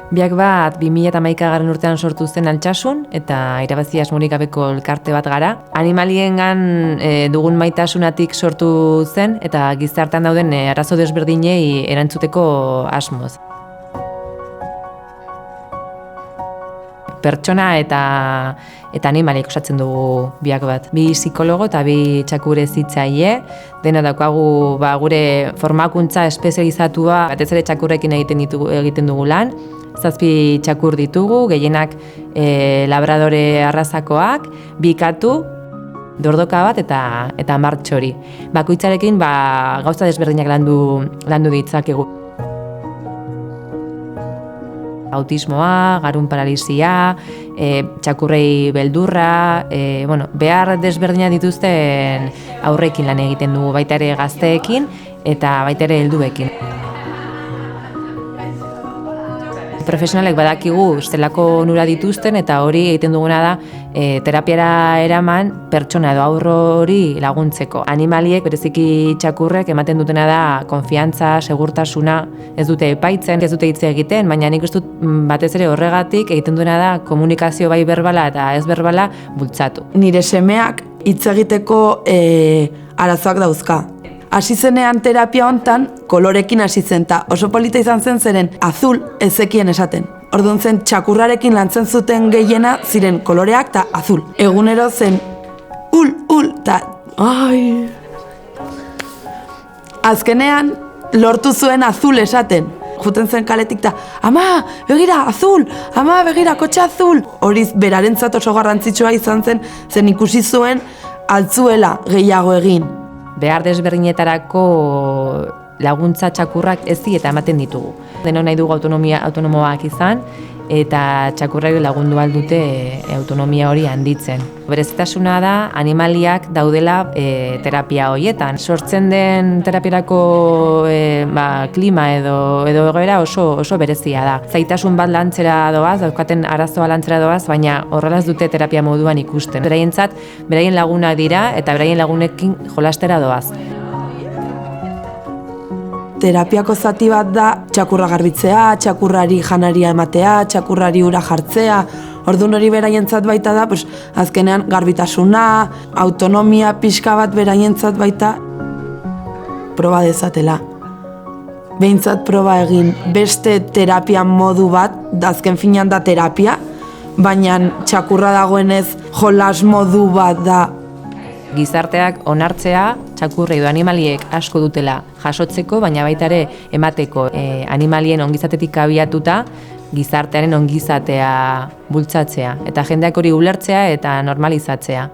Biak bat 2011 urtean sortu zen Altsasun eta irabazi asmorik gabeko elkarte bat gara. Animaliengan dugun maitasunatik sortu zen eta gizartean dauden arazo desberdinei erantzuteko asmoz. Pertsona eta animaliek osatzen dugu biak bat. Bi psikologo eta bi txakur hezitzaile, dena daukagu gure formakuntza espezializatua, batez ere txakurrekin egiten dugu lan. 7 txakur ditugu, gehienak labradore arrazakoak, 2 katu, dordoka bat eta martxori. Bakoitzarekin gauza desberdinak landu ditzakegu. Autismoa, garun paralisia, txakurrei beldurra, behar desberdinak dituzten aurrekin lan egiten dugu, baita ere gazteekin eta baita ere helduekin. Profesionalek badakigu zelako onura dituzten eta hori egiten duguna da terapiara eraman pertsona edo haur hori laguntzeko. Animaliek, bereziki txakurrek, ematen dutena da konfiantza, segurtasuna, ez dute epaitzen, ez dute hitz egiten, baina nik uste dut batez ere horregatik egiten duena da komunikazio bai berbala eta ez berbala bultzatu. Nire semeak hitz egiteko arazoak dauzka. Hasi zenean terapia hontan kolorekin hasi zen ta oso polita izan zen zeren azul ezekien esaten. Orduan zen txakurrarekin lantzen zuten gehiena ziren koloreak ta azul. Egunero zen ul ta ai. Azkenean lortu zuen azul esaten. Juten zen kaletik ta ama, begira, azul! Ama, begira, kotxe azul! Horiz berarentzat oso garrantzitsua izan zen ikusi zuen altzuela gehiago egin. Behar desberdinetarako laguntza txakurrak ezi eta ematen ditugu. Deno nahi dugu autonomoak izan eta txakurrak lagundu aldute autonomia hori handitzen. Berezitasuna da animaliak daudela terapia horietan. Sortzen den terapiarako klima edo egoera oso berezia da. Zaitasun bat lantzera doaz, daukaten arazoa lantzera doaz, baina horrela ez dute terapia moduan ikusten. Beraientzat, beraien lagunak dira eta beraien lagunekin jolastera doaz. Terapiako zati bat da txakurra garbitzea, txakurrari janaria ematea, txakurrari ura jartzea. Orduan hori beraientzat baita da, azkenean garbitasuna, autonomia pixka bat beraientzat baita proba dezatela. Behintzat proba egin beste terapia modu bat, azken finean da terapia, baina txakurra dagoenez jolas modu bat da. Gizarteak onartzea txakurrei edo animaliek asko dutela jasotzeko, baina baita ere emateko animalien ongizatetik abiatuta gizartearen ongizatea bultzatzea eta jendeak hori ulertzea eta normalizatzea.